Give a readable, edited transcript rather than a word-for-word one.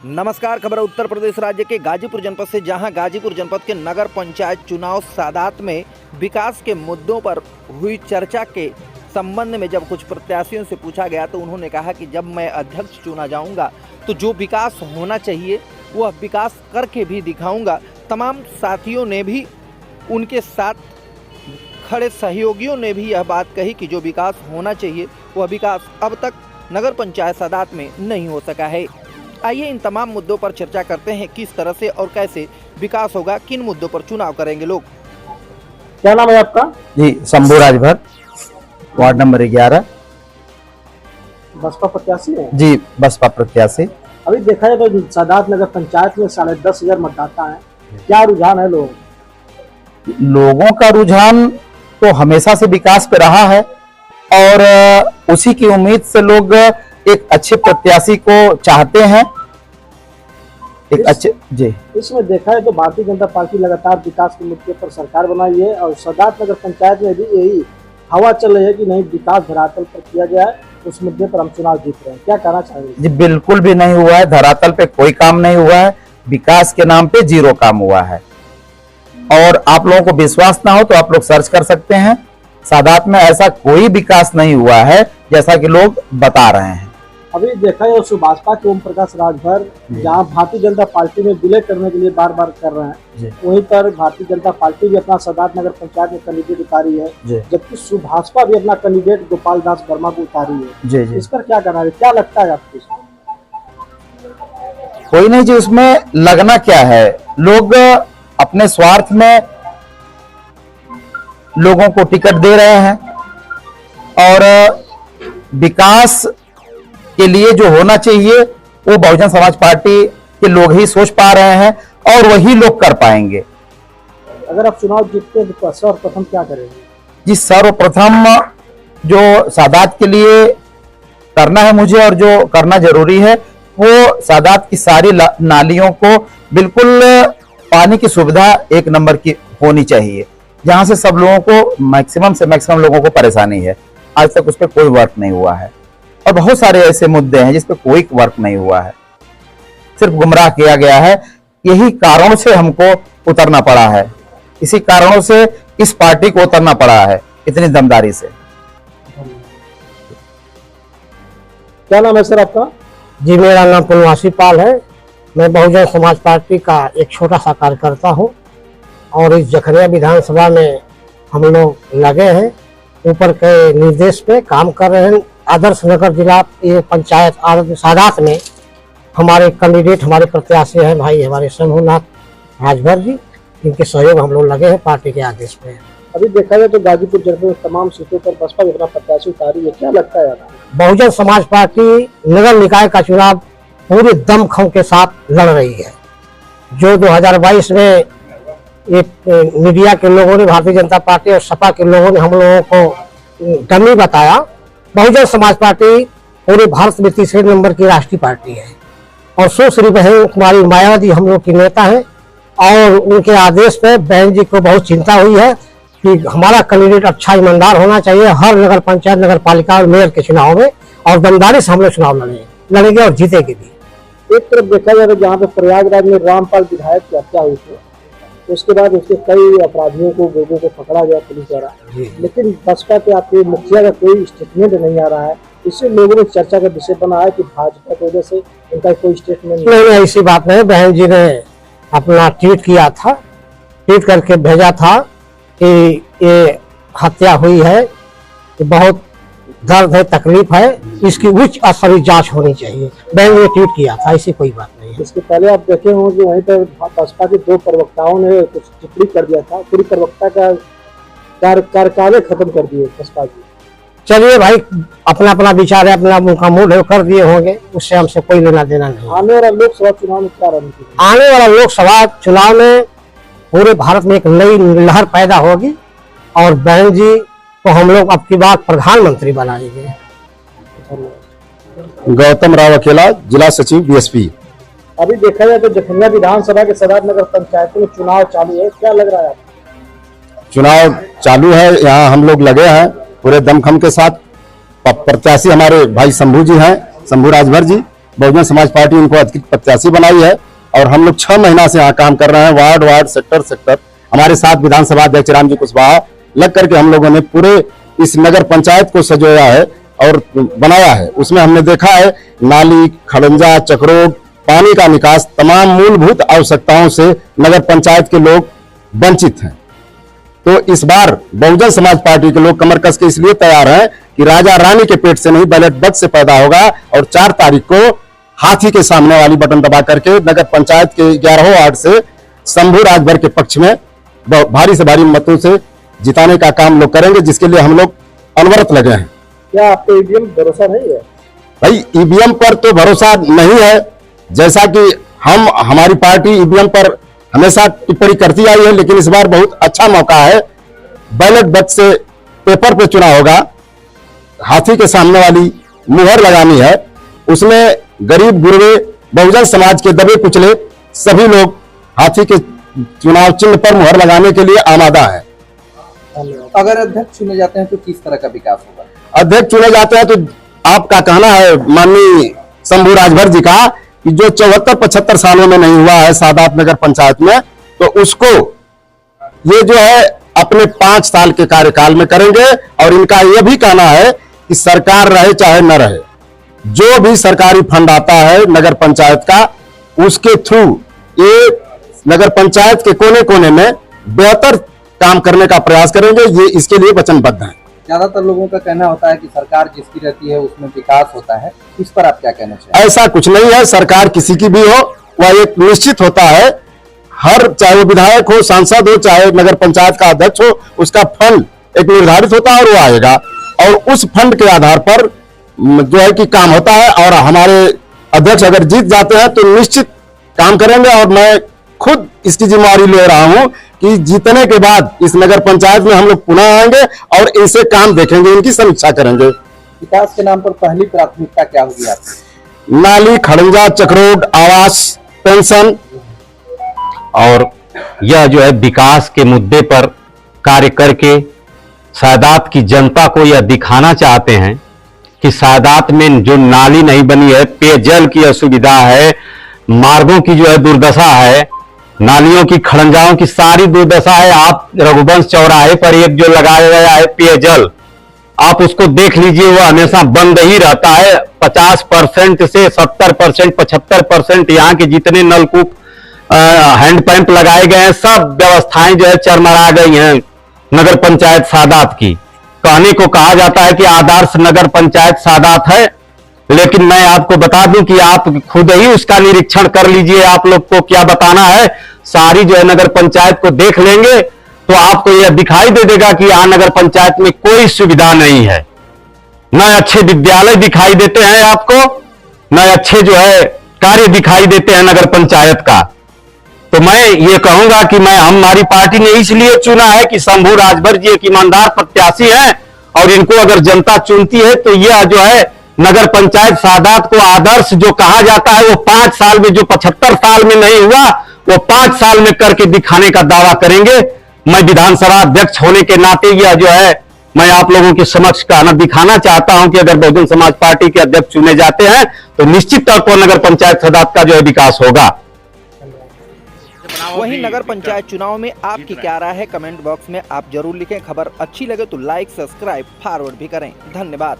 नमस्कार। खबर है उत्तर प्रदेश राज्य के गाजीपुर जनपद से, जहां गाजीपुर जनपद के नगर पंचायत चुनाव सादात में विकास के मुद्दों पर हुई चर्चा के संबंध में जब कुछ प्रत्याशियों से पूछा गया तो उन्होंने कहा कि जब मैं अध्यक्ष चुना जाऊंगा तो जो विकास होना चाहिए वह विकास करके भी दिखाऊंगा। तमाम साथियों ने भी, उनके साथ खड़े सहयोगियों ने भी यह बात कही कि जो विकास होना चाहिए वह विकास अब तक नगर पंचायत सादात में नहीं हो सका है। आइए इन तमाम मुद्दों पर चर्चा करते हैं, किस तरह से और कैसे विकास होगा, किन मुद्दों पर चुनाव करेंगे लोग। क्या नाम है आपका? जी, शंभू राजभर, वार्ड नंबर 11। बसपा प्रत्याशी है जी, बसपा प्रत्याशी। अभी देखा जाए तो सादात नगर पंचायत में 10,500 मतदाता हैं। क्या रुझान है लोगों का रुझान तो हमेशा से विकास पे रहा है और उसी की उम्मीद से लोग एक अच्छे प्रत्याशी को चाहते हैं। इसमें देखा है तो भारतीय जनता पार्टी लगातार विकास के मुद्दे पर सरकार बनाई है और सादात नगर पंचायत में भी यही हवा चल रही है कि नहीं, विकास धरातल पर किया गया है, उस मुद्दे पर हम चुनाव जीत रहे हैं। क्या कहना चाहेंगे? जी, बिल्कुल भी नहीं हुआ है। धरातल पे कोई काम नहीं हुआ है। विकास के नाम पे जीरो काम हुआ है। और आप लोगों को विश्वास ना हो तो आप लोग सर्च कर सकते हैं। सादात में ऐसा कोई विकास नहीं हुआ है जैसा कि लोग बता रहे हैं। अभी देखा है उस भाजपा के ओम प्रकाश राजभर जहां भारतीय जनता पार्टी में विलय करने के लिए बार बार कर रहे हैं, वहीं पर भारतीय जनता पार्टी भी अपना सादात नगर पंचायत में कैंडिडेट उतारी है, जबकि सुभाषपा भी अपना कैंडिडेट गोपाल दास वर्मा को उतारी है। इस पर क्या कहना है? क्या लगता है आपको? कोई नहीं जी, उसमें लगना क्या है? लोग अपने स्वार्थ में लोगों को टिकट दे रहे हैं और विकास के लिए जो होना चाहिए वो बहुजन समाज पार्टी के लोग ही सोच पा रहे हैं और वही लोग कर पाएंगे। अगर आप चुनाव जीतते हैं तो सर्वप्रथम क्या करेंगे? जी, सर्वप्रथम जो सादात के लिए करना है मुझे और जो करना जरूरी है वो सादात की सारी नालियों को बिल्कुल पानी की सुविधा एक नंबर की होनी चाहिए, जहां से सब लोगों को मैक्सिमम से मैक्सिमम लोगों को परेशानी है। आज तक उस पर कोई वर्क नहीं हुआ है और बहुत सारे ऐसे मुद्दे हैं जिस पे कोई वर्क नहीं हुआ है, सिर्फ गुमराह किया गया है। यही कारणों से हमको उतरना पड़ा है, इसी कारणों से इस पार्टी को उतरना पड़ा है इतनी दमदारी से। क्या नाम है सर आपका? जी, मेरा नाम पुनवासी पाल है। मैं बहुजन समाज पार्टी का एक छोटा सा कार्यकर्ता हूं और इस जखनिया विधानसभा में हम लोग लगे हैं, ऊपर के निर्देश पे काम कर रहे हैं। आदर्श नगर जिला ये पंचायत सादात में हमारे कैंडिडेट, हमारे प्रत्याशी हैं भाई हमारे शंभूनाथ राजभर जी, इनके सहयोग हम लोग लगे हैं पार्टी के आदेश पे। अभी देखा जाए तो गाजीपुर जनपद में तमाम सीटों पर बसपा अपना प्रत्याशी उतारी है। क्या लगता है आपको? बहुजन समाज पार्टी नगर निकाय का चुनाव पूरे दमखम के साथ लड़ रही है। जो 2022 में एक मीडिया के लोगों ने, भारतीय जनता पार्टी और सपा के लोगों ने हम लोगों को डमी बताया, बहुजन समाज पार्टी पूरे भारत में तीसरे नंबर की राष्ट्रीय पार्टी है और सुश्री बहन कुमारी मायावती हम लोग की नेता है और उनके आदेश पे बहन जी को बहुत चिंता हुई है कि हमारा कैंडिडेट अच्छा ईमानदार होना चाहिए हर नगर पंचायत, नगर पालिका और मेयर के चुनाव में, और दमदारी से हम लोग चुनाव लड़ेंगे और जीतेंगे भी। एक तरफ देखा जाए तो जहाँ पे प्रयागराज में रामपाल विधायक की हत्या हुई थी, उसके बाद उसके कई अपराधियों को, लोगों को पकड़ा गया पुलिस द्वारा, लेकिन बसपा के आपके मुखिया का कोई स्टेटमेंट नहीं आ रहा है। इससे लोगों ने चर्चा का विषय बना है कि भाजपा की वजह से उनका कोई स्टेटमेंट नहीं। ऐसी बात नहीं। बहन जी ने अपना ट्वीट किया था, ट्वीट करके भेजा था कि ये हत्या हुई है, तो बहुत दर्द है, तकलीफ है, इसकी उच्च स्तरीय जांच होनी चाहिए। बहन ने ट्वीट किया था, ऐसी कोई बात नहीं है। इसके पहले आप देखे होंगे वहीं पर बसपा के 2 प्रवक्ताओं ने कुछ टिप्पणी कर दिया था, पूरी प्रवक्ता का कार्यकाल खत्म कर दिए बसपा की। चलिए भाई, अपना अपना विचार है, अपना उनका मूड है, कर दिए होंगे, उससे हमसे कोई लेना देना नहीं। आने वाला लोकसभा चुनाव में क्या रणनीति? आने वाला लोकसभा चुनाव में पूरे भारत में एक नई लहर पैदा होगी और बहन जी को हम लोग अब की बार प्रधानमंत्री बनाएंगे। गौतम राव अकेला, जिला सचिव बीएसपी। अभी देखा जाए तो जखनिया विधानसभा के सादात नगर पंचायत में चुनाव चालू है, क्या लग रहा है आपको? चुनाव चालू है, यहाँ हम लोग लगे हैं पूरे दमखम के साथ। प्रत्याशी हमारे भाई शंभू जी हैं, शंभू राजभर जी, बहुजन समाज पार्टी उनको अधिकृत प्रत्याशी बनाई है और हम लोग 6 महीना से यहाँ काम कर रहे हैं, वार्ड वार्ड सेक्टर सेक्टर। हमारे साथ विधानसभा अध्यक्ष रामजी कुशवाहा लग करके हम लोगों ने पूरे इस नगर पंचायत को सजोया है और बनाया है। उसमें हमने देखा है नाली, खड़ंजा, चक्रोड, पानी का निकास, तमाम मूलभूत आवश्यकताओं से नगर पंचायत के लोग वंचित हैं। तो इस बार बहुजन समाज पार्टी के लोग कमर कस के इसलिए तैयार हैं कि राजा रानी के पेट से नहीं, बैलेट बक्स से पैदा होगा और 4 तारीख को हाथी के सामने वाली बटन दबा करके नगर पंचायत के 11 वार्ड से शंभू राजभर के पक्ष में भारी से भारी मतों से जिताने का काम लोग करेंगे, जिसके लिए हम लोग अनवरत लगे हैं। क्या आपको ईवीएम भरोसा नहीं है? भाई ईवीएम पर तो भरोसा नहीं है, जैसा कि हमारी पार्टी ईवीएम पर हमेशा टिप्पणी करती आई है, लेकिन इस बार बहुत अच्छा मौका है। बैलेट बक्स से पेपर पे चुनाव होगा, हाथी के सामने वाली मुहर लगानी है, उसमें गरीब गुरबे बहुजन समाज के दबे कुचले सभी लोग हाथी के चुनाव चिन्ह पर मुहर लगाने के लिए आमादा है। अगर अध्यक्ष चुने जाते हैं तो किस तरह का विकास होगा? अध्यक्ष चुने जाते हैं तो आपका कहना है माननीय शंभू राजभर जी का कि जो 74-75 सालों में नहीं हुआ है सादात नगर पंचायत में, तो उसको ये जो है अपने 5 साल के कार्यकाल में करेंगे। और इनका यह भी कहना है कि सरकार रहे चाहे न रहे, जो भी सरकारी फंड आता है नगर पंचायत का, उसके थ्रू ये नगर पंचायत के कोने कोने में बेहतर काम करने का प्रयास करेंगे। ये इसके लिए वचनबद्ध हैं। ज्यादातर लोगों का कहना होता है कि सरकार जिसकी रहती है उसमें विकास होता है, इस पर आप क्या कहना चाहिए? ऐसा कुछ नहीं है, सरकार किसी की भी हो, वह एक निश्चित होता है। हर चाहे वो विधायक हो, सांसद हो, चाहे नगर पंचायत का अध्यक्ष हो, उसका फंड एक निर्धारित होता है और वो आएगा और उस फंड के आधार पर जो है कि काम होता है। और हमारे अध्यक्ष अगर जीत जाते हैं तो निश्चित काम करेंगे और मैं खुद इसकी जिम्मेवारी ले रहा हूं कि जीतने के बाद इस नगर पंचायत में हम लोग पुनः आएंगे और इनसे काम देखेंगे, इनकी समीक्षा करेंगे। विकास के नाम पर पहली प्राथमिकता क्या होगी आपकी? नाली, खड़ंजा, चक्रोड, आवास, पेंशन। और यह जो है विकास के मुद्दे पर कार्य करके सादात की जनता को यह दिखाना चाहते हैं कि सादात में जो नाली नहीं बनी है, पेयजल की असुविधा है, मार्गों की जो है दुर्दशा है, नालियों की, खड़ंजाओं की सारी दुर्दशा है। आप रघुवंश चौराहे पर एक जो लगाया गया है पेयजल, आप उसको देख लीजिए, वो हमेशा बंद ही रहता है। 50% से 70%, 75% यहाँ के जितने नलकूप, हैंडपंप लगाए गए हैं, सब व्यवस्थाएं जो है चरमरा गई हैं नगर पंचायत सादात की। कहने को कहा जाता है कि आदर्श नगर पंचायत सादात है, लेकिन मैं आपको बता दूं कि आप खुद ही उसका निरीक्षण कर लीजिए। आप लोग को क्या बताना है, सारी जो है नगर पंचायत को देख लेंगे तो आपको यह दिखाई दे देगा कि यहाँ नगर पंचायत में कोई सुविधा नहीं है। न अच्छे विद्यालय दिखाई देते हैं आपको, न अच्छे जो है कार्य दिखाई देते हैं नगर पंचायत का। तो मैं ये कहूंगा कि हमारी पार्टी ने इसलिए चुना है कि शंभू राजभर जी एक ईमानदार प्रत्याशी हैं और इनको अगर जनता चुनती है तो यह जो है नगर पंचायत सादात को आदर्श जो कहा जाता है, वो 5 साल में, जो 75 साल में नहीं हुआ, वो 5 साल में करके दिखाने का दावा करेंगे। मैं विधानसभा अध्यक्ष होने के नाते यह जो है मैं आप लोगों के समक्ष कहना दिखाना चाहता हूं कि अगर बहुजन समाज पार्टी के अध्यक्ष चुने जाते हैं तो निश्चित तौर पर नगर पंचायत सादात का जो है विकास होगा। वहीं नगर पंचायत चुनाव में आपकी क्या राय है, कमेंट बॉक्स में आप जरूर लिखें। खबर अच्छी लगे तो लाइक, सब्सक्राइब, फॉरवर्ड भी करें। धन्यवाद।